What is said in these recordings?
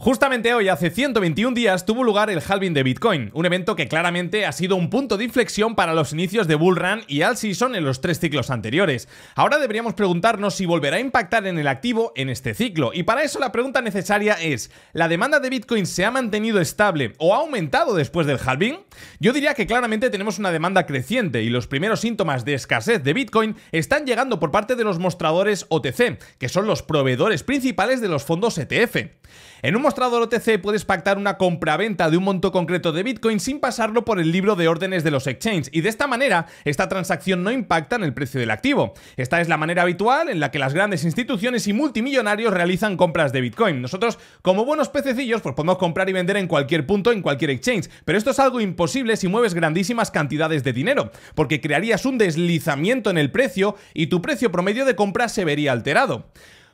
Justamente hoy, hace 121 días, tuvo lugar el halving de Bitcoin, un evento que claramente ha sido un punto de inflexión para los inicios de Bull Run y Alt Season en los 3 ciclos anteriores. Ahora deberíamos preguntarnos si volverá a impactar en el activo en este ciclo, y para eso la pregunta necesaria es: ¿la demanda de Bitcoin se ha mantenido estable o ha aumentado después del halving? Yo diría que claramente tenemos una demanda creciente y los primeros síntomas de escasez de Bitcoin están llegando por parte de los mostradores OTC, que son los proveedores principales de los fondos ETF. En un mostrador OTC puedes pactar una compraventa de un monto concreto de Bitcoin sin pasarlo por el libro de órdenes de los exchanges, y de esta manera esta transacción no impacta en el precio del activo. Esta es la manera habitual en la que las grandes instituciones y multimillonarios realizan compras de Bitcoin. Nosotros, como buenos pececillos, pues podemos comprar y vender en cualquier punto, en cualquier exchange, pero esto es algo imposible si mueves grandísimas cantidades de dinero, porque crearías un deslizamiento en el precio y tu precio promedio de compra se vería alterado.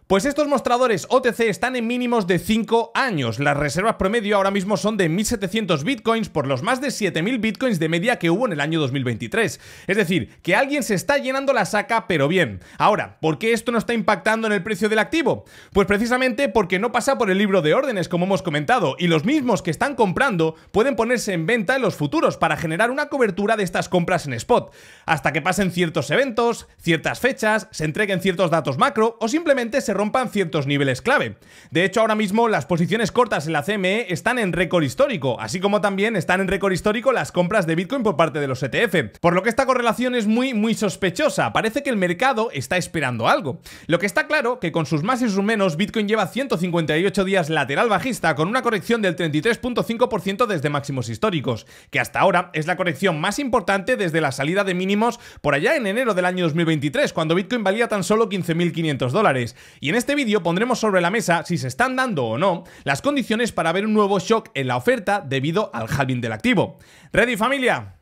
Pues estos mostradores OTC están en mínimos de 5 años. Las reservas promedio ahora mismo son de 1.700 bitcoins por los más de 7.000 bitcoins de media que hubo en el año 2023. Es decir, que alguien se está llenando la saca, pero bien. Ahora, ¿por qué esto no está impactando en el precio del activo? Pues precisamente porque no pasa por el libro de órdenes, como hemos comentado, y los mismos que están comprando pueden ponerse en venta en los futuros para generar una cobertura de estas compras en spot, hasta que pasen ciertos eventos, ciertas fechas, se entreguen ciertos datos macro o simplemente se rompan ciertos niveles clave. De hecho, ahora mismo las posiciones cortas en la CME están en récord histórico, así como también están en récord histórico las compras de Bitcoin por parte de los ETF, por lo que esta correlación es muy sospechosa. Parece que el mercado está esperando algo. Lo que está claro que con sus más y sus menos, Bitcoin lleva 158 días lateral bajista con una corrección del 33.5% desde máximos históricos, que hasta ahora es la corrección más importante desde la salida de mínimos por allá en enero del año 2023, cuando Bitcoin valía tan solo $15.500. Y en este vídeo pondremos sobre la mesa si se están dando o no las condiciones para ver un nuevo shock en la oferta debido al halving del activo. ¿Ready, familia?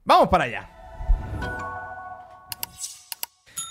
¡Vamos para allá!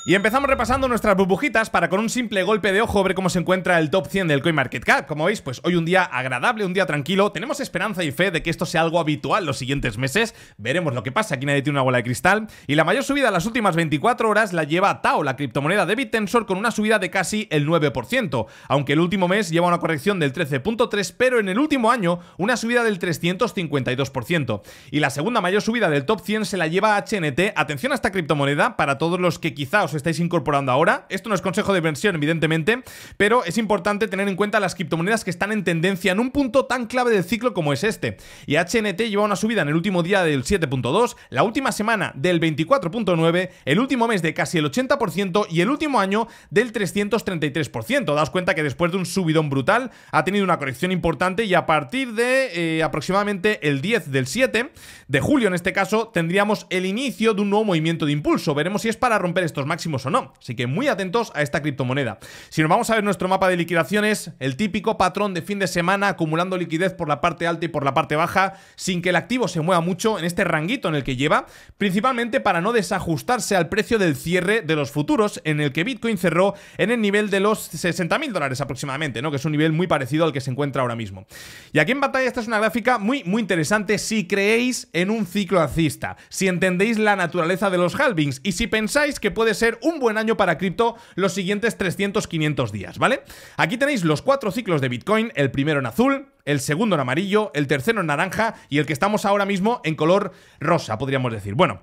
Y empezamos repasando nuestras burbujitas para, con un simple golpe de ojo, ver cómo se encuentra el top 100 del CoinMarketCap. Como veis, pues hoy un día agradable, un día tranquilo. Tenemos esperanza y fe de que esto sea algo habitual los siguientes meses. Veremos lo que pasa, aquí nadie tiene una bola de cristal. Y la mayor subida de las últimas 24 horas la lleva Tao, la criptomoneda de BitTensor, con una subida de casi el 9%. Aunque el último mes lleva una corrección del 13.3%, pero en el último año una subida del 352%. Y la segunda mayor subida del top 100 se la lleva HNT. Atención a esta criptomoneda para todos los que quizá os estáis incorporando ahora. Esto no es consejo de inversión, evidentemente, pero es importante tener en cuenta las criptomonedas que están en tendencia en un punto tan clave del ciclo como es este. Y HNT lleva una subida en el último día del 7.2%, la última semana del 24.9%, el último mes de casi el 80% y el último año del 333%. Daos cuenta que después de un subidón brutal ha tenido una corrección importante, y a partir de aproximadamente el 10 del 7 de julio, en este caso, tendríamos el inicio de un nuevo movimiento de impulso. Veremos si es para romper estos máximos o no, así que muy atentos a esta criptomoneda. Si nos vamos a ver nuestro mapa de liquidaciones, el típico patrón de fin de semana acumulando liquidez por la parte alta y por la parte baja, sin que el activo se mueva mucho en este ranguito en el que lleva, principalmente para no desajustarse al precio del cierre de los futuros, en el que Bitcoin cerró en el nivel de los $60.000 aproximadamente, ¿no? Que es un nivel muy parecido al que se encuentra ahora mismo. Y aquí en pantalla esta es una gráfica muy interesante si creéis en un ciclo alcista, si entendéis la naturaleza de los halvings y si pensáis que puede ser un buen año para cripto los siguientes 300-500 días, ¿vale? Aquí tenéis los 4 ciclos de Bitcoin, el primero en azul, el segundo en amarillo, el tercero en naranja y el que estamos ahora mismo en color rosa, podríamos decir. Bueno,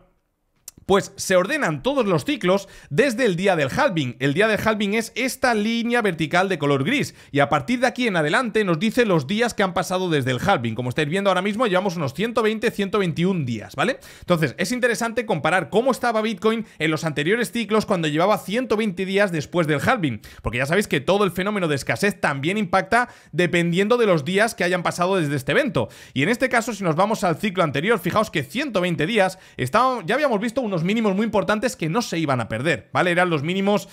pues se ordenan todos los ciclos desde el día del halving. El día del halving es esta línea vertical de color gris, y a partir de aquí en adelante nos dice los días que han pasado desde el halving. Como estáis viendo ahora mismo, llevamos unos 120-121 días, ¿vale? Entonces es interesante comparar cómo estaba Bitcoin en los anteriores ciclos cuando llevaba 120 días después del halving, porque ya sabéis que todo el fenómeno de escasez también impacta dependiendo de los días que hayan pasado desde este evento. Y en este caso, si nos vamos al ciclo anterior, fijaos que 120 días ya habíamos visto unos mínimos muy importantes que no se iban a perder, ¿vale? Eran los mínimos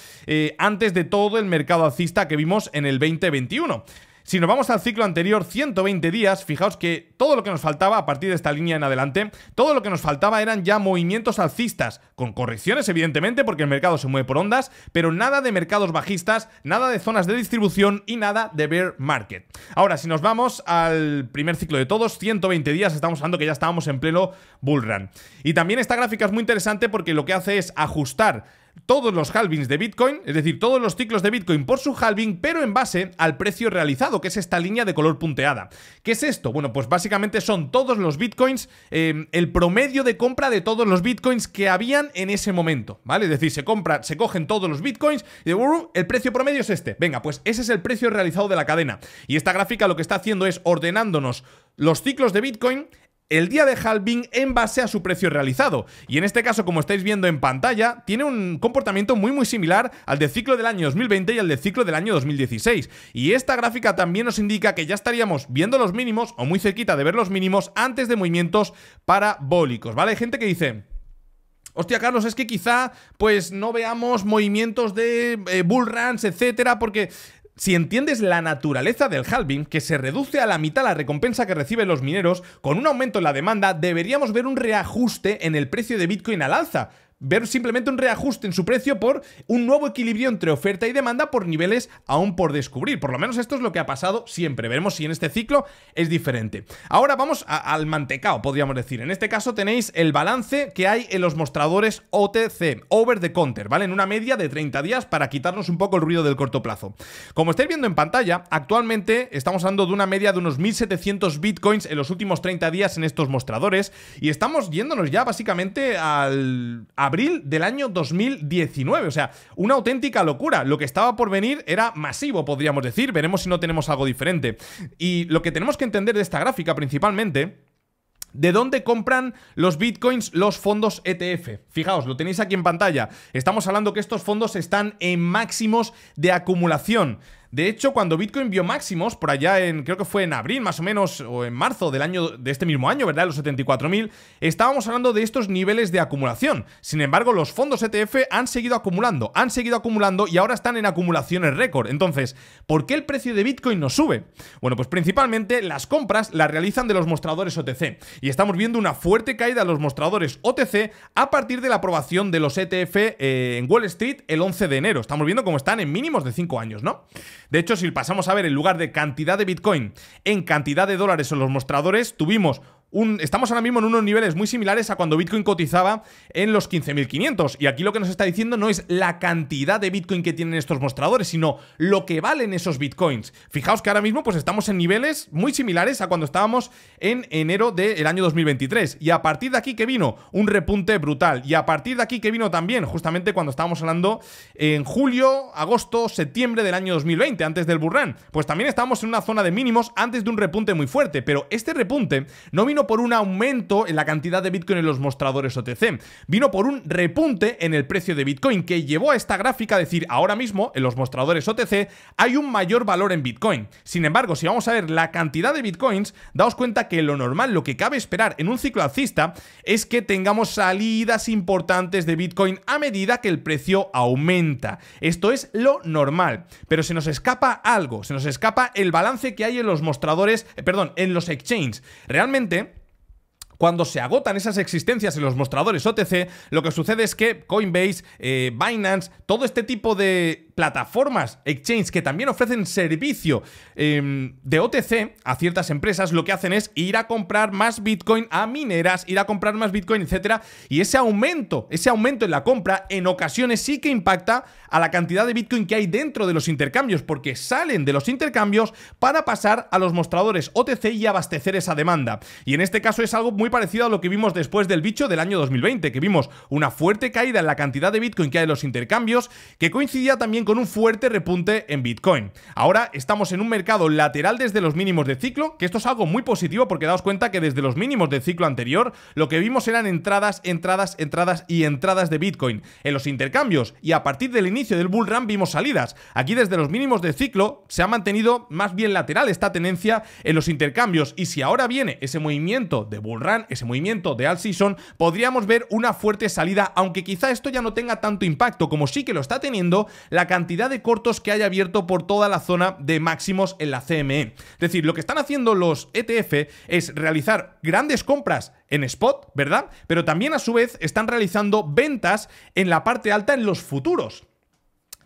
antes de todo el mercado alcista que vimos en el 2021. Si nos vamos al ciclo anterior, 120 días, fijaos que todo lo que nos faltaba a partir de esta línea en adelante, todo lo que nos faltaba eran ya movimientos alcistas, con correcciones evidentemente porque el mercado se mueve por ondas, pero nada de mercados bajistas, nada de zonas de distribución y nada de bear market. Ahora, si nos vamos al primer ciclo de todos, 120 días, estamos hablando que ya estábamos en pleno bull run. Y también esta gráfica es muy interesante porque lo que hace es ajustar todos los halvings de Bitcoin, es decir, todos los ciclos de Bitcoin por su halving, pero en base al precio realizado, que es esta línea de color punteada. ¿Qué es esto? Bueno, pues básicamente son todos los Bitcoins, el promedio de compra de todos los Bitcoins que habían en ese momento, ¿vale? Es decir, se cogen todos los Bitcoins y el precio promedio es este. Venga, pues ese es el precio realizado de la cadena. Y esta gráfica lo que está haciendo es ordenándonos los ciclos de Bitcoin el día de halving en base a su precio realizado. Y en este caso, como estáis viendo en pantalla, tiene un comportamiento muy similar al del ciclo del año 2020 y al del ciclo del año 2016. Y esta gráfica también nos indica que ya estaríamos viendo los mínimos, o muy cerquita de ver los mínimos, antes de movimientos parabólicos, ¿vale? Hay gente que dice: hostia, Carlos, es que quizá pues no veamos movimientos de bull runs, etcétera, porque si entiendes la naturaleza del halving, que se reduce a la mitad la recompensa que reciben los mineros, con un aumento en la demanda, deberíamos ver un reajuste en el precio de Bitcoin al alza. Ver simplemente un reajuste en su precio por un nuevo equilibrio entre oferta y demanda por niveles aún por descubrir. Por lo menos esto es lo que ha pasado siempre. Veremos si en este ciclo es diferente. Ahora vamos al mantecao, podríamos decir. En este caso tenéis el balance que hay en los mostradores OTC, Over the Counter, ¿vale? En una media de 30 días para quitarnos un poco el ruido del corto plazo. Como estáis viendo en pantalla, actualmente estamos hablando de una media de unos 1.700 Bitcoins en los últimos 30 días en estos mostradores y estamos yéndonos ya básicamente al abril del año 2019, o sea, una auténtica locura. Lo que estaba por venir era masivo, podríamos decir. Veremos si no tenemos algo diferente. Y lo que tenemos que entender de esta gráfica principalmente: ¿de dónde compran los Bitcoins los fondos ETF? Fijaos, lo tenéis aquí en pantalla. Estamos hablando que estos fondos están en máximos de acumulación. De hecho, cuando Bitcoin vio máximos, por allá creo que fue en abril más o menos, o en marzo de este mismo año, ¿verdad? Los 74.000, estábamos hablando de estos niveles de acumulación. Sin embargo, los fondos ETF han seguido acumulando y ahora están en acumulaciones récord. Entonces, ¿por qué el precio de Bitcoin no sube? Bueno, pues principalmente las compras las realizan de los mostradores OTC. Y estamos viendo una fuerte caída de los mostradores OTC a partir de la aprobación de los ETF en Wall Street el 11 de enero. Estamos viendo cómo están en mínimos de 5 años, ¿no? De hecho, si pasamos a ver en lugar de cantidad de Bitcoin en cantidad de dólares en los mostradores, estamos ahora mismo en unos niveles muy similares a cuando Bitcoin cotizaba en los 15.500. Y aquí lo que nos está diciendo no es la cantidad de Bitcoin que tienen estos mostradores, sino lo que valen esos Bitcoins. Fijaos que ahora mismo pues estamos en niveles muy similares a cuando estábamos en enero del año 2023. Y a partir de aquí que vino un repunte brutal. Y a partir de aquí que vino también, justamente cuando estábamos hablando en julio, agosto, septiembre del año 2020, antes del bull run, pues también estábamos en una zona de mínimos antes de un repunte muy fuerte. Pero este repunte no vino por un aumento en la cantidad de Bitcoin en los mostradores OTC, vino por un repunte en el precio de Bitcoin que llevó a esta gráfica a decir: ahora mismo en los mostradores OTC hay un mayor valor en Bitcoin. Sin embargo, si vamos a ver la cantidad de Bitcoins, daos cuenta que lo normal, lo que cabe esperar en un ciclo alcista, es que tengamos salidas importantes de Bitcoin a medida que el precio aumenta. Esto es lo normal, pero se nos escapa algo, se nos escapa el balance que hay en los mostradores, en los exchanges. Realmente, cuando se agotan esas existencias en los mostradores OTC, lo que sucede es que Coinbase, Binance, todo este tipo de plataformas, exchange, que también ofrecen servicio de OTC a ciertas empresas, lo que hacen es ir a comprar más Bitcoin a mineras, ir a comprar más Bitcoin, etcétera. Y ese aumento en la compra en ocasiones sí que impacta a la cantidad de Bitcoin que hay dentro de los intercambios, porque salen de los intercambios para pasar a los mostradores OTC y abastecer esa demanda. Y en este caso es algo muy parecido a lo que vimos después del bicho del año 2020, que vimos una fuerte caída en la cantidad de Bitcoin que hay en los intercambios, que coincidía también con un fuerte repunte en Bitcoin. Ahora estamos en un mercado lateral desde los mínimos de ciclo, que esto es algo muy positivo porque daos cuenta que desde los mínimos de ciclo anterior lo que vimos eran entradas de Bitcoin en los intercambios, y a partir del inicio del bull run vimos salidas. Aquí desde los mínimos de ciclo se ha mantenido más bien lateral esta tendencia en los intercambios, y si ahora viene ese movimiento de bull run, ese movimiento de alt season, podríamos ver una fuerte salida, aunque quizá esto ya no tenga tanto impacto como sí que lo está teniendo la cantidad de cortos que haya abierto por toda la zona de máximos en la CME. Es decir, lo que están haciendo los ETF es realizar grandes compras en spot, ¿verdad? Pero también a su vez están realizando ventas en la parte alta en los futuros.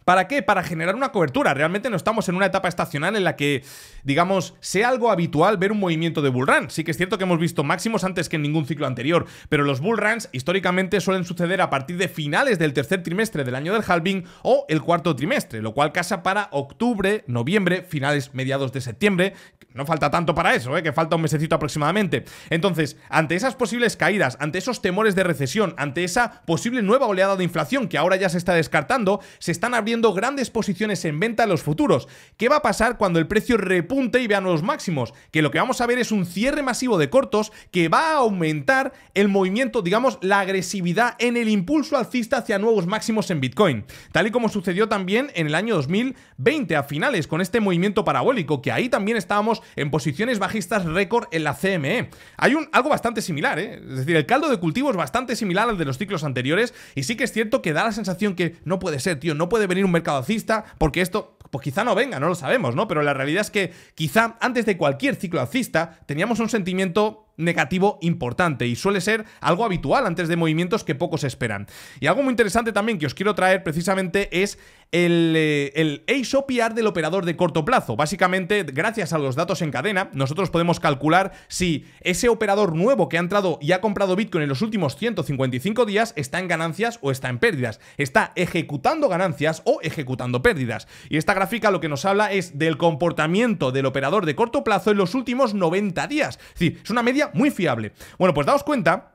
¿Para qué? Para generar una cobertura. Realmente no estamos en una etapa estacional en la que, digamos, sea algo habitual ver un movimiento de bull run. Sí que es cierto que hemos visto máximos antes que en ningún ciclo anterior, pero los bull runs históricamente suelen suceder a partir de finales del tercer trimestre del año del halving o el cuarto trimestre, lo cual casa para octubre, noviembre, finales, mediados de septiembre. No falta tanto para eso, que falta un mesecito aproximadamente. Entonces, ante esas posibles caídas, ante esos temores de recesión, ante esa posible nueva oleada de inflación que ahora ya se está descartando, se están abriendo grandes posiciones en venta en los futuros. ¿Qué va a pasar cuando el precio repunte y vea nuevos máximos? Que lo que vamos a ver es un cierre masivo de cortos que va a aumentar el movimiento, digamos, la agresividad en el impulso alcista hacia nuevos máximos en Bitcoin. Tal y como sucedió también en el año 2020 a finales con este movimiento parabólico, que ahí también estábamos en posiciones bajistas récord en la CME. Hay algo bastante similar, es decir, el caldo de cultivo es bastante similar al de los ciclos anteriores y sí que es cierto que da la sensación que no puede ser, tío, no puede venir un mercado alcista porque esto, pues quizá no venga, no lo sabemos, ¿no? Pero la realidad es que quizá antes de cualquier ciclo alcista teníamos un sentimiento negativo importante y suele ser algo habitual antes de movimientos que pocos esperan. Y algo muy interesante también que os quiero traer precisamente es el ASOPR del operador de corto plazo. Básicamente, gracias a los datos en cadena, nosotros podemos calcular si ese operador nuevo que ha entrado y ha comprado Bitcoin en los últimos 155 días está en ganancias o está en pérdidas, está ejecutando ganancias o ejecutando pérdidas. Y esta gráfica lo que nos habla es del comportamiento del operador de corto plazo en los últimos 90 días. Es decir, es una media muy fiable. Bueno, pues daos cuenta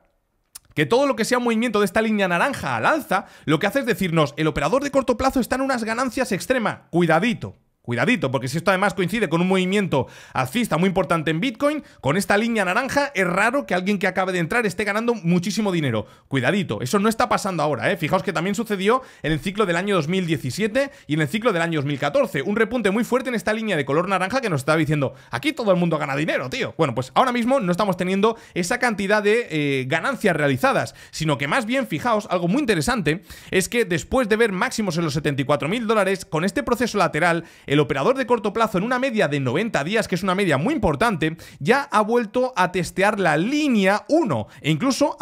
que todo lo que sea un movimiento de esta línea naranja al alza, lo que hace es decirnos, el operador de corto plazo está en unas ganancias extremas. Cuidadito. Cuidadito, porque si esto además coincide con un movimiento alcista muy importante en Bitcoin, con esta línea naranja, es raro que alguien que acabe de entrar esté ganando muchísimo dinero. Cuidadito, eso no está pasando ahora, Fijaos que también sucedió en el ciclo del año 2017 y en el ciclo del año 2014. Un repunte muy fuerte en esta línea de color naranja que nos estaba diciendo, aquí todo el mundo gana dinero, tío. Bueno, pues ahora mismo no estamos teniendo esa cantidad de ganancias realizadas, sino que más bien, fijaos, algo muy interesante, es que después de ver máximos en los $74.000, con este proceso lateral, el operador de corto plazo en una media de 90 días, que es una media muy importante, ya ha vuelto a testear la línea 1 e incluso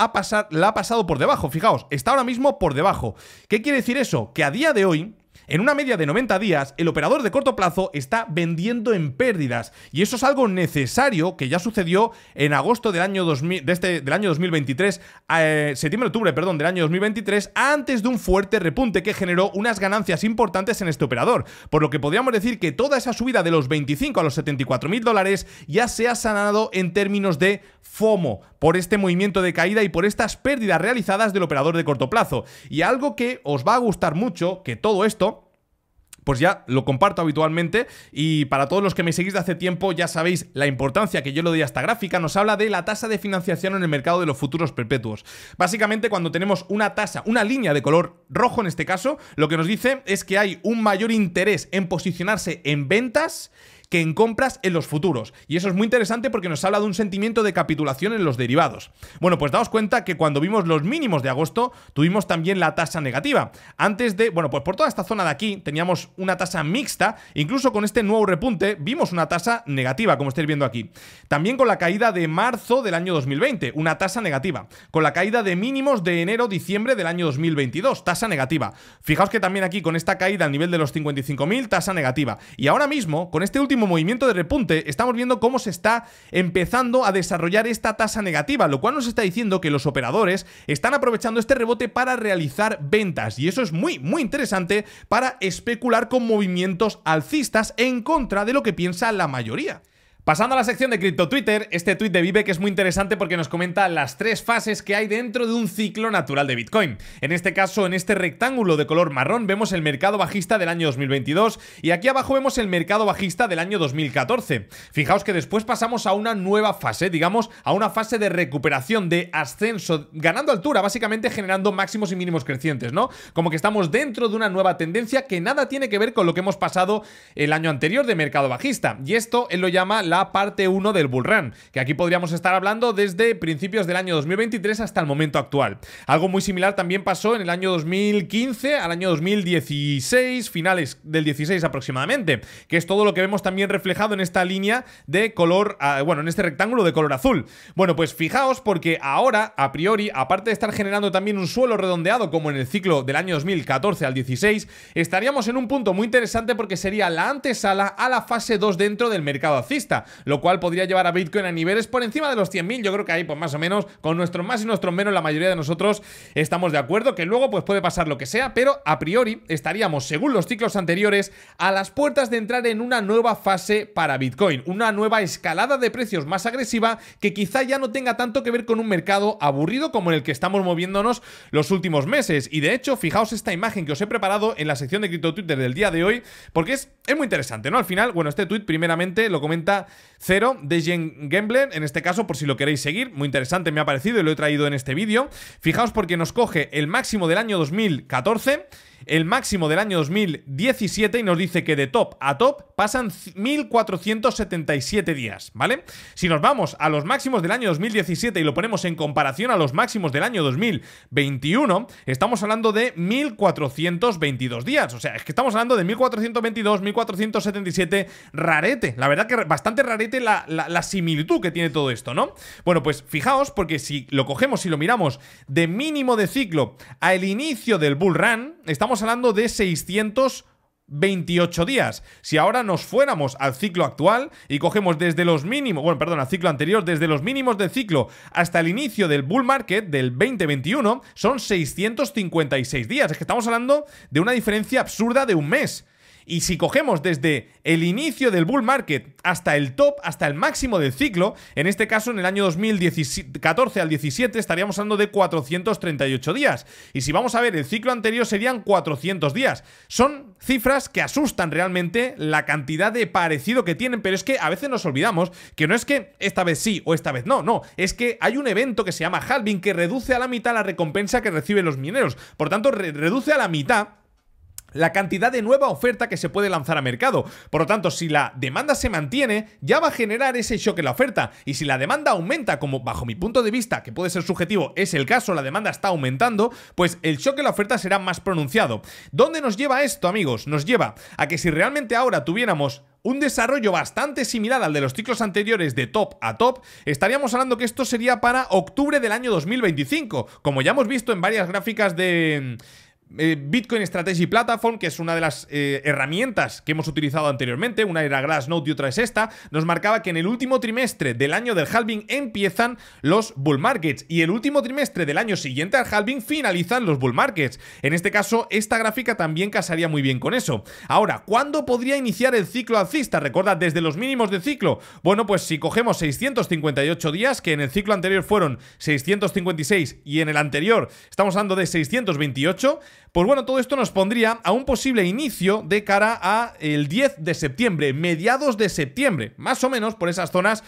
la ha pasado por debajo. Fijaos, está ahora mismo por debajo. ¿Qué quiere decir eso? Que a día de hoy, en una media de 90 días, el operador de corto plazo está vendiendo en pérdidas. Y eso es algo necesario que ya sucedió en agosto del año 2023, septiembre-octubre, perdón, del año 2023, antes de un fuerte repunte que generó unas ganancias importantes en este operador. Por lo que podríamos decir que toda esa subida de los 25 a los $74.000 ya se ha sanado en términos de FOMO, por este movimiento de caída y por estas pérdidas realizadas del operador de corto plazo. Y algo que os va a gustar mucho, que todo esto pues ya lo comparto habitualmente, y para todos los que me seguís de hace tiempo ya sabéis la importancia que yo le doy a esta gráfica. Nos habla de la tasa de financiación en el mercado de los futuros perpetuos. Básicamente, cuando tenemos una tasa, una línea de color rojo en este caso, lo que nos dice es que hay un mayor interés en posicionarse en ventas que en compras en los futuros. Y eso es muy interesante porque nos habla de un sentimiento de capitulación en los derivados. Bueno, pues daos cuenta que cuando vimos los mínimos de agosto, tuvimos también la tasa negativa. Antes de, bueno, pues por toda esta zona de aquí teníamos una tasa mixta, incluso con este nuevo repunte vimos una tasa negativa, como estáis viendo aquí. También con la caída de marzo del año 2020, una tasa negativa. Con la caída de mínimos de enero-diciembre del año 2022, tasa negativa. Fijaos que también aquí con esta caída al nivel de los 55.000, tasa negativa. Y ahora mismo, con este último movimiento de repunte, estamos viendo cómo se está empezando a desarrollar esta tasa negativa, lo cual nos está diciendo que los operadores están aprovechando este rebote para realizar ventas, y eso es muy interesante para especular con movimientos alcistas en contra de lo que piensa la mayoría. Pasando a la sección de Cripto Twitter, este tuit de Vive que es muy interesante porque nos comenta las 3 fases que hay dentro de un ciclo natural de Bitcoin. En este caso, en este rectángulo de color marrón vemos el mercado bajista del año 2022 y aquí abajo vemos el mercado bajista del año 2014. Fijaos que después pasamos a una nueva fase, digamos, a una fase de recuperación, de ascenso, ganando altura, básicamente generando máximos y mínimos crecientes, ¿no? Como que estamos dentro de una nueva tendencia que nada tiene que ver con lo que hemos pasado el año anterior de mercado bajista. Y esto él lo llama la parte 1 del bull run, que aquí podríamos estar hablando desde principios del año 2023 hasta el momento actual. Algo muy similar también pasó en el año 2015 al año 2016, finales del 16 aproximadamente, que es todo lo que vemos también reflejado en esta línea de color, bueno, en este rectángulo de color azul. Bueno, pues fijaos, porque ahora, a priori, aparte de estar generando también un suelo redondeado como en el ciclo del año 2014 al 16, estaríamos en un punto muy interesante porque sería la antesala a la fase 2 dentro del mercado alcista, lo cual podría llevar a Bitcoin a niveles por encima de los 100.000. Yo creo que ahí, pues más o menos, con nuestros más y nuestros menos, la mayoría de nosotros estamos de acuerdo, que luego pues puede pasar lo que sea, pero a priori estaríamos, según los ciclos anteriores, a las puertas de entrar en una nueva fase para Bitcoin, una nueva escalada de precios más agresiva que quizá ya no tenga tanto que ver con un mercado aburrido como en el que estamos moviéndonos los últimos meses. Y de hecho, fijaos esta imagen que os he preparado en la sección de Crypto Twitter del día de hoy, porque es muy interesante, ¿no? Al final, bueno, este tweet primeramente lo comenta Zero de Gen Gambler, en este caso, por si lo queréis seguir, muy interesante me ha parecido y lo he traído en este vídeo. Fijaos porque nos coge el máximo del año 2014, el máximo del año 2017 y nos dice que de top a top pasan 1477 días, ¿vale? Si nos vamos a los máximos del año 2017 y lo ponemos en comparación a los máximos del año 2021, estamos hablando de 1422 días. O sea, es que estamos hablando de 1422, 1477, rarete. La verdad que bastante rarete la similitud que tiene todo esto, ¿no? Bueno, pues fijaos, porque si lo cogemos y lo miramos de mínimo de ciclo al inicio del bull run, estamos hablando de 628 días. Si ahora nos fuéramos al ciclo actual y cogemos desde los mínimos, bueno, perdón, al ciclo anterior, desde los mínimos del ciclo hasta el inicio del bull market del 2021, son 656 días. Es que estamos hablando de una diferencia absurda de un mes. Y si cogemos desde el inicio del bull market hasta el top, hasta el máximo del ciclo, en este caso en el año 2014 al 17 estaríamos hablando de 438 días. Y si vamos a ver el ciclo anterior serían 400 días. Son cifras que asustan realmente la cantidad de parecido que tienen, pero es que a veces nos olvidamos que no es que esta vez sí o esta vez no, no, es que hay un evento que se llama halving que reduce a la mitad la recompensa que reciben los mineros. Por tanto, reduce a la mitad la cantidad de nueva oferta que se puede lanzar a mercado. Por lo tanto, si la demanda se mantiene, ya va a generar ese shock en la oferta. Y si la demanda aumenta, como bajo mi punto de vista, que puede ser subjetivo, es el caso, la demanda está aumentando, pues el shock en la oferta será más pronunciado. ¿Dónde nos lleva esto, amigos? Nos lleva a que si realmente ahora tuviéramos un desarrollo bastante similar al de los ciclos anteriores de top a top, estaríamos hablando que esto sería para octubre del año 2025. Como ya hemos visto en varias gráficas de Bitcoin Strategy Platform, que es una de las herramientas que hemos utilizado anteriormente, una era Glassnode y otra es esta, nos marcaba que en el último trimestre del año del halving empiezan los bull markets y el último trimestre del año siguiente al halving finalizan los bull markets. En este caso, esta gráfica también casaría muy bien con eso. Ahora, ¿cuándo podría iniciar el ciclo alcista? Recuerda, desde los mínimos de ciclo. Bueno, pues si cogemos 658 días, que en el ciclo anterior fueron 656 y en el anterior estamos hablando de 628, pues bueno, todo esto nos pondría a un posible inicio de cara a el 10 de septiembre, mediados de septiembre, más o menos por esas zonas.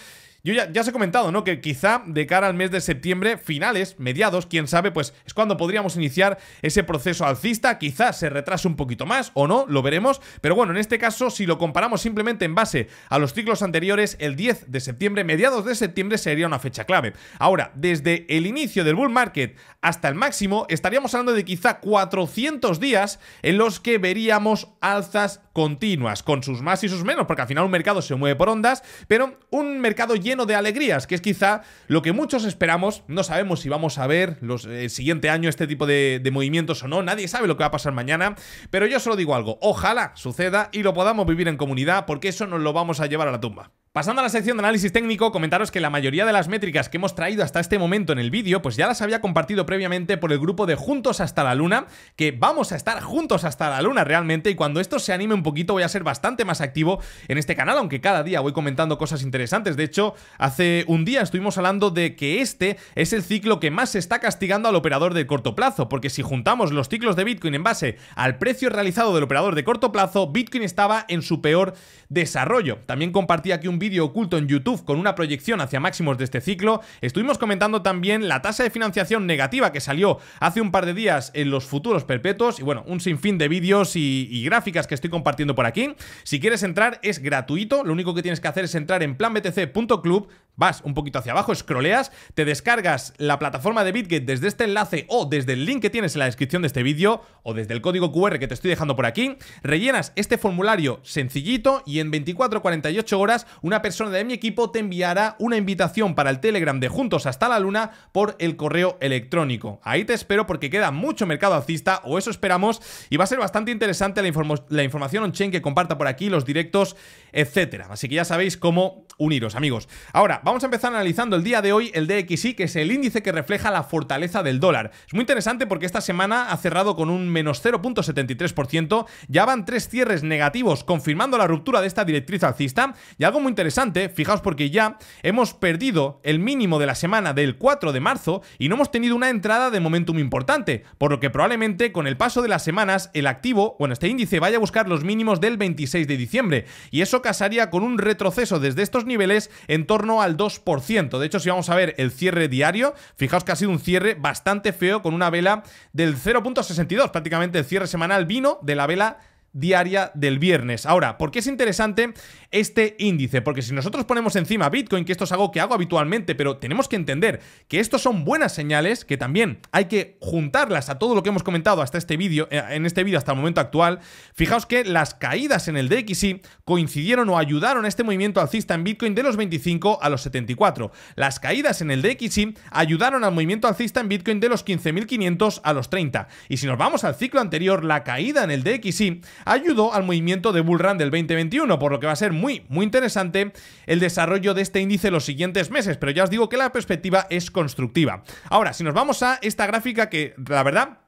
Yo ya os he comentado, ¿no? Que quizá de cara al mes de septiembre, finales, mediados, quién sabe, pues es cuando podríamos iniciar ese proceso alcista. Quizá se retrase un poquito más o no, lo veremos. Pero bueno, en este caso, si lo comparamos simplemente en base a los ciclos anteriores, el 10 de septiembre, mediados de septiembre, sería una fecha clave. Ahora, desde el inicio del bull market hasta el máximo, estaríamos hablando de quizá 400 días en los que veríamos alzas continuas, con sus más y sus menos, porque al final un mercado se mueve por ondas, pero un mercado lleno de alegrías, que es quizá lo que muchos esperamos. No sabemos si vamos a ver el siguiente año este tipo de movimientos o no, nadie sabe lo que va a pasar mañana, pero yo solo digo algo, ojalá suceda y lo podamos vivir en comunidad, porque eso nos lo vamos a llevar a la tumba. Pasando a la sección de análisis técnico, comentaros que la mayoría de las métricas que hemos traído hasta este momento en el vídeo, pues ya las había compartido previamente por el grupo de Juntos hasta la Luna, que vamos a estar juntos hasta la Luna realmente, y cuando esto se anime un poquito voy a ser bastante más activo en este canal, aunque cada día voy comentando cosas interesantes. De hecho, hace un día estuvimos hablando de que este es el ciclo que más se está castigando al operador de corto plazo, porque si juntamos los ciclos de Bitcoin en base al precio realizado del operador de corto plazo, Bitcoin estaba en su peor desarrollo. También compartí aquí un vídeo oculto en YouTube con una proyección hacia máximos de este ciclo. Estuvimos comentando también la tasa de financiación negativa que salió hace un par de días en los futuros perpetuos y bueno, un sinfín de vídeos y gráficas que estoy compartiendo por aquí. Si quieres entrar es gratuito, lo único que tienes que hacer es entrar en planbtc.club, vas un poquito hacia abajo, scrolleas, te descargas la plataforma de Bitget desde este enlace o desde el link que tienes en la descripción de este vídeo o desde el código QR que te estoy dejando por aquí, rellenas este formulario sencillito y en 24-48 horas una persona de mi equipo te enviará una invitación para el Telegram de Juntos hasta la Luna por el correo electrónico. Ahí te espero porque queda mucho mercado alcista, o eso esperamos, y va a ser bastante interesante la información on-chain que comparta por aquí, los directos, etcétera. Así que ya sabéis cómo uniros, amigos. Ahora, vamos a empezar analizando el día de hoy el DXY, que es el índice que refleja la fortaleza del dólar. Es muy interesante porque esta semana ha cerrado con un menos 0.73%, ya van 3 cierres negativos confirmando la ruptura de esta directriz alcista, y algo muy interesante, fijaos porque ya hemos perdido el mínimo de la semana del 4 de marzo y no hemos tenido una entrada de momentum importante, por lo que probablemente con el paso de las semanas el activo, bueno, este índice vaya a buscar los mínimos del 26 de diciembre, y eso casaría con un retroceso desde estos niveles en torno al 2%. De hecho, si vamos a ver el cierre diario, fijaos que ha sido un cierre bastante feo con una vela del 0.62, prácticamente el cierre semanal vino de la vela diaria del viernes. Ahora, ¿por qué es interesante este índice? Porque si nosotros ponemos encima Bitcoin, que esto es algo que hago habitualmente, pero tenemos que entender que estos son buenas señales, que también hay que juntarlas a todo lo que hemos comentado hasta este vídeo, en este vídeo hasta el momento actual. Fijaos que las caídas en el DXY coincidieron o ayudaron a este movimiento alcista en Bitcoin de los 25 a los 74. Las caídas en el DXY ayudaron al movimiento alcista en Bitcoin de los 15.500 a los 30. Y si nos vamos al ciclo anterior, la caída en el DXY ayudó al movimiento de Bull Run del 2021, por lo que va a ser muy interesante el desarrollo de este índice los siguientes meses, pero ya os digo que la perspectiva es constructiva. Ahora, si nos vamos a esta gráfica que, la verdad,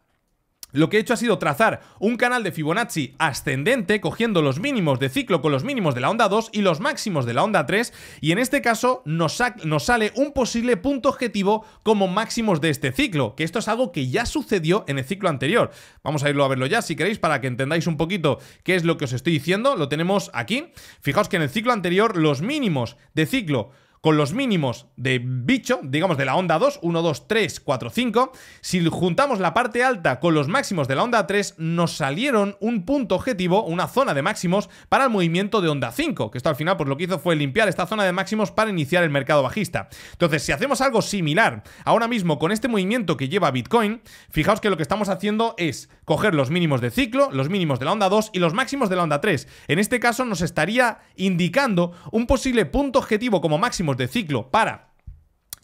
lo que he hecho ha sido trazar un canal de Fibonacci ascendente, cogiendo los mínimos de ciclo con los mínimos de la onda 2 y los máximos de la onda 3, y en este caso nos sale un posible punto objetivo como máximos de este ciclo, que esto es algo que ya sucedió en el ciclo anterior. Vamos a irlo a verlo ya, si queréis, para que entendáis un poquito qué es lo que os estoy diciendo. Lo tenemos aquí. Fijaos que en el ciclo anterior los mínimos de ciclo con los mínimos de bicho, digamos de la onda 2, 1, 2, 3, 4, 5, si juntamos la parte alta con los máximos de la onda 3, nos salieron un punto objetivo, una zona de máximos para el movimiento de onda 5, que esto al final pues lo que hizo fue limpiar esta zona de máximos para iniciar el mercado bajista. Entonces, si hacemos algo similar ahora mismo con este movimiento que lleva Bitcoin, fijaos que lo que estamos haciendo es coger los mínimos de ciclo, los mínimos de la onda 2 y los máximos de la onda 3. En este caso nos estaría indicando un posible punto objetivo como máximos de ciclo para...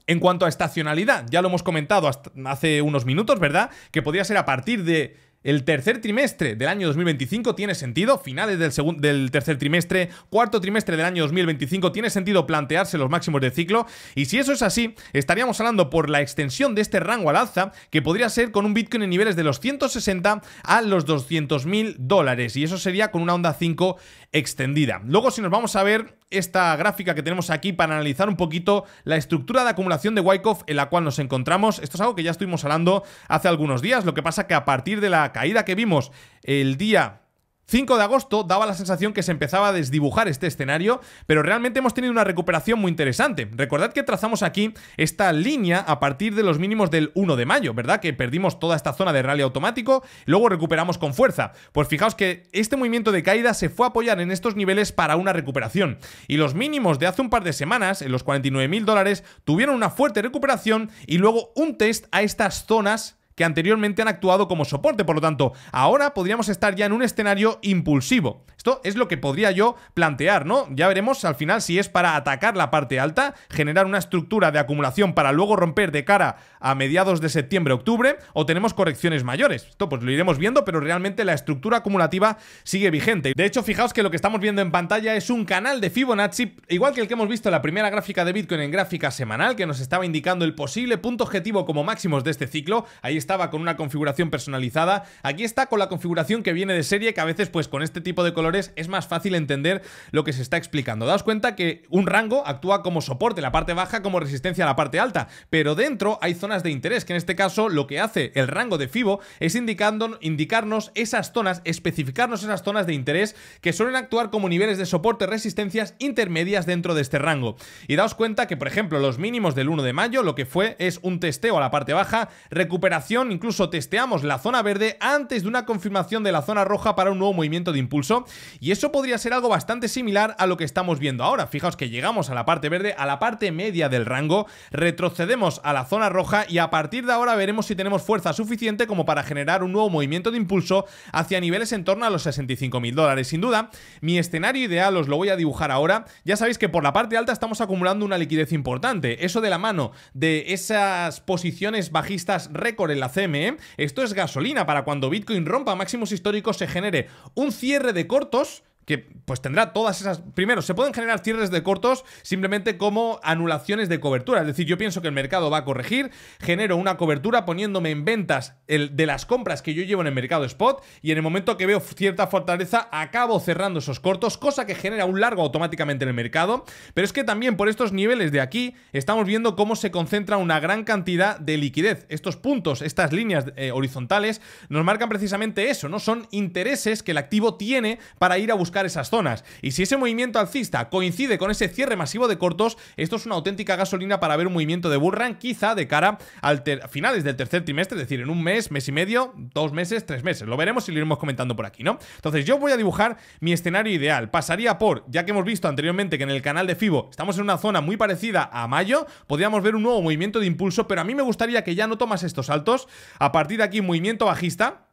En cuanto a estacionalidad, ya lo hemos comentado hasta hace unos minutos, ¿verdad? Que podría ser a partir de el tercer trimestre del año 2025, tiene sentido, finales del tercer trimestre, cuarto trimestre del año 2025, tiene sentido plantearse los máximos de ciclo, y si eso es así, estaríamos hablando por la extensión de este rango al alza, que podría ser con un Bitcoin en niveles de los 160 a los 200.000 dólares, y eso sería con una onda 5 extendida. Luego, si nos vamos a ver esta gráfica que tenemos aquí para analizar un poquito la estructura de acumulación de Wyckoff en la cual nos encontramos, esto es algo que ya estuvimos hablando hace algunos días, lo que pasa que a partir de la caída que vimos el día 5 de agosto daba la sensación que se empezaba a desdibujar este escenario, pero realmente hemos tenido una recuperación muy interesante. Recordad que trazamos aquí esta línea a partir de los mínimos del 1 de mayo, ¿verdad? Que perdimos toda esta zona de rally automático, luego recuperamos con fuerza. Pues fijaos que este movimiento de caída se fue a apoyar en estos niveles para una recuperación. Y los mínimos de hace un par de semanas, en los 49.000 dólares, tuvieron una fuerte recuperación y luego un test a estas zonas que anteriormente han actuado como soporte. Por lo tanto, ahora podríamos estar ya en un escenario impulsivo. Esto es lo que podría yo plantear, ¿no? Ya veremos al final si es para atacar la parte alta, generar una estructura de acumulación para luego romper de cara a mediados de septiembre-octubre, o tenemos correcciones mayores. Esto pues lo iremos viendo, pero realmente la estructura acumulativa sigue vigente. De hecho, fijaos que lo que estamos viendo en pantalla es un canal de Fibonacci, igual que el que hemos visto en la primera gráfica de Bitcoin en gráfica semanal, que nos estaba indicando el posible punto objetivo como máximos de este ciclo. Ahí estaba con una configuración personalizada. Aquí está con la configuración que viene de serie, que a veces pues con este tipo de colores valores es más fácil entender lo que se está explicando. Daos cuenta que un rango actúa como soporte en la parte baja, como resistencia a la parte alta, pero dentro hay zonas de interés, que en este caso lo que hace el rango de Fibo es indicarnos esas zonas, especificarnos esas zonas de interés que suelen actuar como niveles de soporte, resistencias intermedias dentro de este rango. Y daos cuenta que, por ejemplo, los mínimos del 1 de mayo lo que fue es un testeo a la parte baja, recuperación, incluso testeamos la zona verde antes de una confirmación de la zona roja para un nuevo movimiento de impulso, y eso podría ser algo bastante similar a lo que estamos viendo ahora. Fijaos que llegamos a la parte verde, a la parte media del rango, retrocedemos a la zona roja y a partir de ahora veremos si tenemos fuerza suficiente como para generar un nuevo movimiento de impulso hacia niveles en torno a los 65.000 dólares. Sin duda, mi escenario ideal os lo voy a dibujar ahora. Ya sabéis que por la parte alta estamos acumulando una liquidez importante, eso de la mano de esas posiciones bajistas récord en la CME. Esto es gasolina para cuando Bitcoin rompa máximos históricos, se genere un cierre de cortos que pues tendrá todas esas... Primero, se pueden generar cierres de cortos simplemente como anulaciones de cobertura. Es decir, yo pienso que el mercado va a corregir, genero una cobertura poniéndome en ventas de las compras que yo llevo en el mercado spot, y en el momento que veo cierta fortaleza acabo cerrando esos cortos, cosa que genera un largo automáticamente en el mercado. Pero es que también por estos niveles de aquí estamos viendo cómo se concentra una gran cantidad de liquidez. Estos puntos, estas líneas horizontales nos marcan precisamente eso, ¿no? Son intereses que el activo tiene para ir a buscar esas zonas, y si ese movimiento alcista coincide con ese cierre masivo de cortos, esto es una auténtica gasolina para ver un movimiento de bull run quizá de cara a finales del tercer trimestre, es decir, en un mes, mes y medio, 2 meses, 3 meses, lo veremos y lo iremos comentando por aquí, ¿no? Entonces yo voy a dibujar mi escenario ideal, pasaría por, ya que hemos visto anteriormente que en el canal de Fibo estamos en una zona muy parecida a mayo, podríamos ver un nuevo movimiento de impulso, pero a mí me gustaría que ya no tomas estos saltos, a partir de aquí movimiento bajista,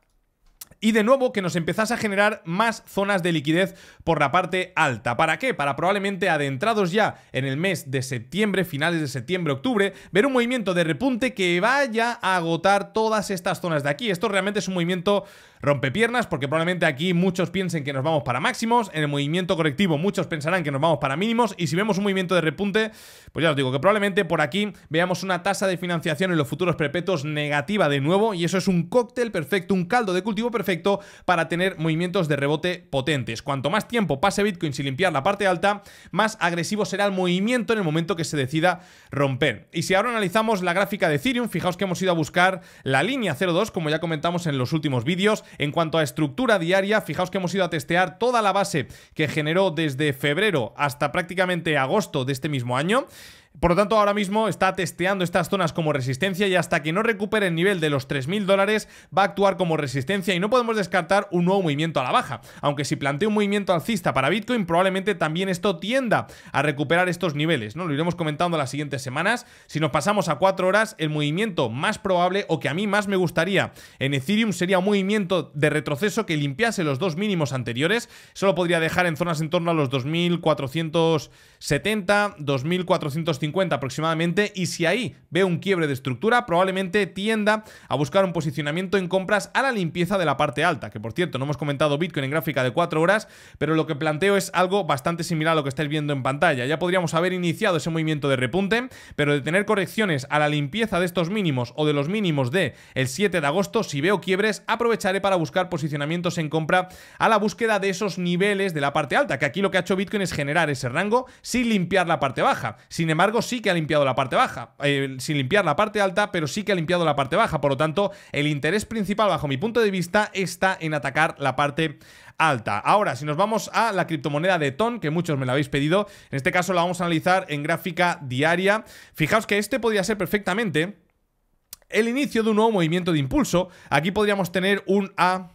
y de nuevo que nos empezase a generar más zonas de liquidez por la parte alta. ¿Para qué? Para probablemente adentrados ya en el mes de septiembre, finales de septiembre, octubre, ver un movimiento de repunte que vaya a agotar todas estas zonas de aquí. Esto realmente es un movimiento rompepiernas, porque probablemente aquí muchos piensen que nos vamos para máximos, en el movimiento correctivo muchos pensarán que nos vamos para mínimos, y si vemos un movimiento de repunte, pues ya os digo que probablemente por aquí veamos una tasa de financiación en los futuros perpetuos negativa de nuevo, y eso es un cóctel perfecto, un caldo de cultivo perfecto para tener movimientos de rebote potentes. Cuanto más tiempo pase Bitcoin sin limpiar la parte alta, más agresivo será el movimiento en el momento que se decida romper. Y si ahora analizamos la gráfica de Ethereum, fijaos que hemos ido a buscar la línea 0.2, como ya comentamos en los últimos vídeos. En cuanto a estructura diaria, fijaos que hemos ido a testear toda la base que generó desde febrero hasta prácticamente agosto de este mismo año. Por lo tanto, ahora mismo está testeando estas zonas como resistencia, y hasta que no recupere el nivel de los 3.000 dólares va a actuar como resistencia, y no podemos descartar un nuevo movimiento a la baja. Aunque si planteo un movimiento alcista para Bitcoin, probablemente también esto tienda a recuperar estos niveles, ¿no? Lo iremos comentando las siguientes semanas. Si nos pasamos a 4 horas, el movimiento más probable, o que a mí más me gustaría en Ethereum, sería un movimiento de retroceso que limpiase los dos mínimos anteriores. Solo podría dejar en zonas en torno a los 2.470, 2.450 aproximadamente, y si ahí veo un quiebre de estructura, probablemente tienda a buscar un posicionamiento en compras a la limpieza de la parte alta, que por cierto no hemos comentado Bitcoin en gráfica de 4 horas, pero lo que planteo es algo bastante similar a lo que estáis viendo en pantalla. Ya podríamos haber iniciado ese movimiento de repunte, pero de tener correcciones a la limpieza de estos mínimos o de los mínimos de el 7 de agosto, si veo quiebres, aprovecharé para buscar posicionamientos en compra a la búsqueda de esos niveles de la parte alta, que aquí lo que ha hecho Bitcoin es generar ese rango sin limpiar la parte baja. Sin embargo, sí que ha limpiado la parte baja, sin limpiar la parte alta, pero sí que ha limpiado la parte baja. Por lo tanto, el interés principal, bajo mi punto de vista, está en atacar la parte alta. Ahora, si nos vamos a la criptomoneda de TON, que muchos me la habéis pedido, en este caso la vamos a analizar en gráfica diaria. Fijaos que este podría ser perfectamente el inicio de un nuevo movimiento de impulso. Aquí podríamos tener un A,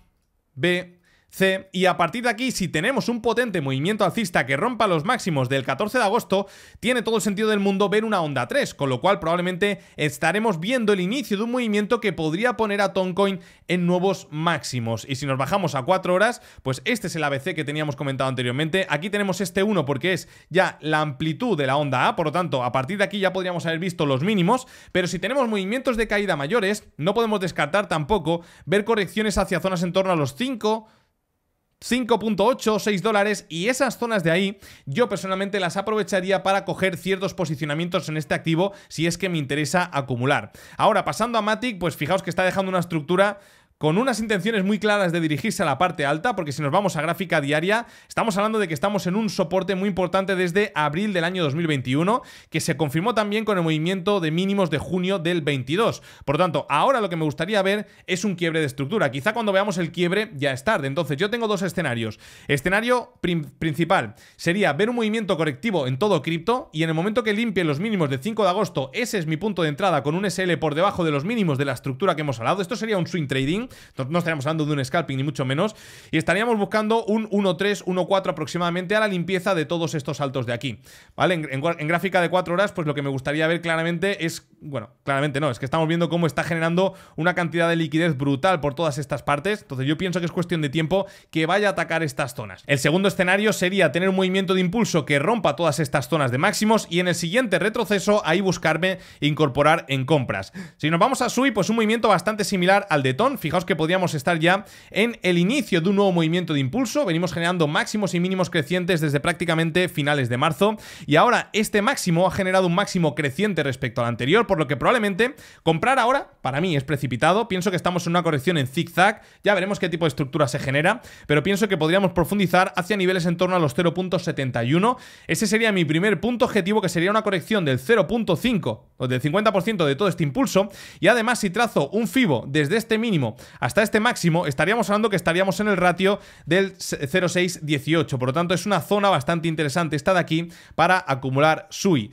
B, C, y a partir de aquí, si tenemos un potente movimiento alcista que rompa los máximos del 14 de agosto, tiene todo el sentido del mundo ver una onda 3, con lo cual probablemente estaremos viendo el inicio de un movimiento que podría poner a Toncoin en nuevos máximos. Y si nos bajamos a 4 horas, pues este es el ABC que teníamos comentado anteriormente. Aquí tenemos este 1 porque es ya la amplitud de la onda A, por lo tanto, a partir de aquí ya podríamos haber visto los mínimos, pero si tenemos movimientos de caída mayores, no podemos descartar tampoco ver correcciones hacia zonas en torno a los 5.8 o 6 dólares, y esas zonas de ahí yo personalmente las aprovecharía para coger ciertos posicionamientos en este activo si es que me interesa acumular. Ahora, pasando a Matic, pues fijaos que está dejando una estructura con unas intenciones muy claras de dirigirse a la parte alta, porque si nos vamos a gráfica diaria, estamos hablando de que estamos en un soporte muy importante desde abril del año 2021, que se confirmó también con el movimiento de mínimos de junio del 22. Por lo tanto, ahora lo que me gustaría ver es un quiebre de estructura. Quizá cuando veamos el quiebre ya es tarde. Entonces yo tengo dos escenarios. Escenario principal sería ver un movimiento correctivo en todo cripto, y en el momento que limpie los mínimos del 5 de agosto, ese es mi punto de entrada con un SL por debajo de los mínimos de la estructura que hemos hablado. Esto sería un swing trading, no estaríamos hablando de un scalping ni mucho menos, y estaríamos buscando un 1.3, 1.4 aproximadamente a la limpieza de todos estos saltos de aquí, ¿vale? En gráfica de 4 horas, pues lo que me gustaría ver claramente es, bueno, claramente no, es que estamos viendo cómo está generando una cantidad de liquidez brutal por todas estas partes. Entonces yo pienso que es cuestión de tiempo que vaya a atacar estas zonas. El segundo escenario sería tener un movimiento de impulso que rompa todas estas zonas de máximos, y en el siguiente retroceso ahí buscarme incorporar en compras. Si nos vamos a SUI, pues un movimiento bastante similar al de TON. Fijaos que podríamos estar ya en el inicio de un nuevo movimiento de impulso. Venimos generando máximos y mínimos crecientes desde prácticamente finales de marzo, y ahora este máximo ha generado un máximo creciente respecto al anterior, por lo que probablemente comprar ahora para mí es precipitado. Pienso que estamos en una corrección en zigzag, ya veremos qué tipo de estructura se genera, pero pienso que podríamos profundizar hacia niveles en torno a los 0.71. Ese sería mi primer punto objetivo, que sería una corrección del 0.5 o del 50% de todo este impulso. Y además, si trazo un FIBO desde este mínimo hasta este máximo, estaríamos hablando que estaríamos en el ratio del 0.618. Por lo tanto, es una zona bastante interesante esta de aquí para acumular SUI.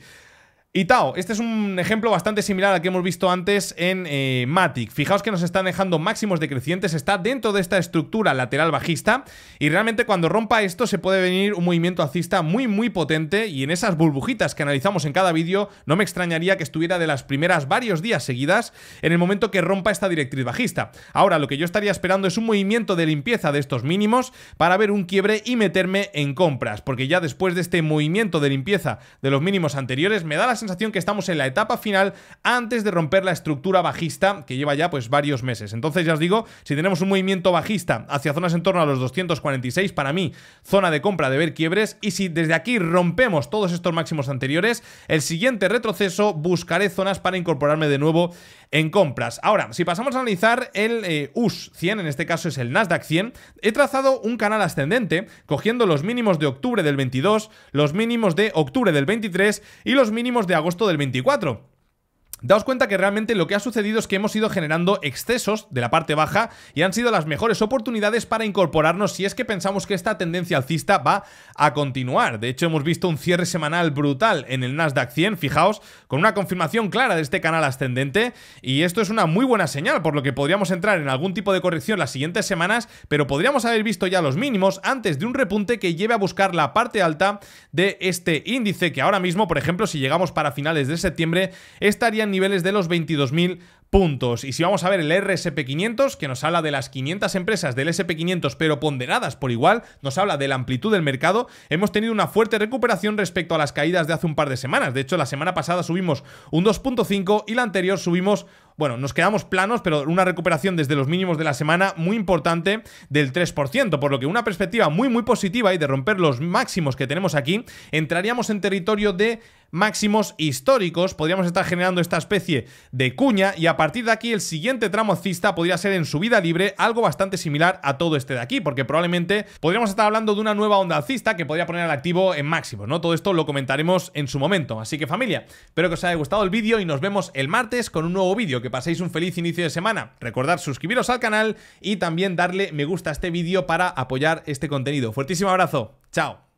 Y Tao, este es un ejemplo bastante similar al que hemos visto antes en Matic. Fijaos que nos están dejando máximos decrecientes, está dentro de esta estructura lateral bajista, y realmente cuando rompa esto se puede venir un movimiento alcista muy potente, y en esas burbujitas que analizamos en cada vídeo no me extrañaría que estuviera de las primeras varios días seguidas en el momento que rompa esta directriz bajista. Ahora lo que yo estaría esperando es un movimiento de limpieza de estos mínimos para ver un quiebre y meterme en compras, porque ya después de este movimiento de limpieza de los mínimos anteriores me da la sensación que estamos en la etapa final antes de romper la estructura bajista que lleva ya pues varios meses. Entonces ya os digo, si tenemos un movimiento bajista hacia zonas en torno a los 246, para mí zona de compra de ver quiebres, y si desde aquí rompemos todos estos máximos anteriores, el siguiente retroceso buscaré zonas para incorporarme de nuevo en compras. Ahora, si pasamos a analizar el US 100, en este caso es el Nasdaq 100, he trazado un canal ascendente cogiendo los mínimos de octubre del 22, los mínimos de octubre del 23 y los mínimos de agosto del 24. Daos cuenta que realmente lo que ha sucedido es que hemos ido generando excesos de la parte baja y han sido las mejores oportunidades para incorporarnos si es que pensamos que esta tendencia alcista va a continuar. De hecho, hemos visto un cierre semanal brutal en el Nasdaq 100, fijaos, con una confirmación clara de este canal ascendente, y esto es una muy buena señal, por lo que podríamos entrar en algún tipo de corrección las siguientes semanas, pero podríamos haber visto ya los mínimos antes de un repunte que lleve a buscar la parte alta de este índice, que ahora mismo, por ejemplo, si llegamos para finales de septiembre, estarían niveles de los 22.000 puntos. Y si vamos a ver el RSP500, que nos habla de las 500 empresas del SP500 pero ponderadas por igual, nos habla de la amplitud del mercado, hemos tenido una fuerte recuperación respecto a las caídas de hace un par de semanas. De hecho, la semana pasada subimos un 2.5 y la anterior subimos, bueno, nos quedamos planos, pero una recuperación desde los mínimos de la semana muy importante del 3%, por lo que una perspectiva muy positiva, y de romper los máximos que tenemos aquí, entraríamos en territorio de máximos históricos, podríamos estar generando esta especie de cuña, y a partir de aquí el siguiente tramo alcista podría ser en subida libre, algo bastante similar a todo este de aquí, porque probablemente podríamos estar hablando de una nueva onda alcista que podría poner al activo en máximos, ¿no? Todo esto lo comentaremos en su momento. Así que, familia, espero que os haya gustado el vídeo y nos vemos el martes con un nuevo vídeo. Que paséis un feliz inicio de semana. Recordad suscribiros al canal y también darle me gusta a este vídeo para apoyar este contenido. Fuertísimo abrazo. Chao.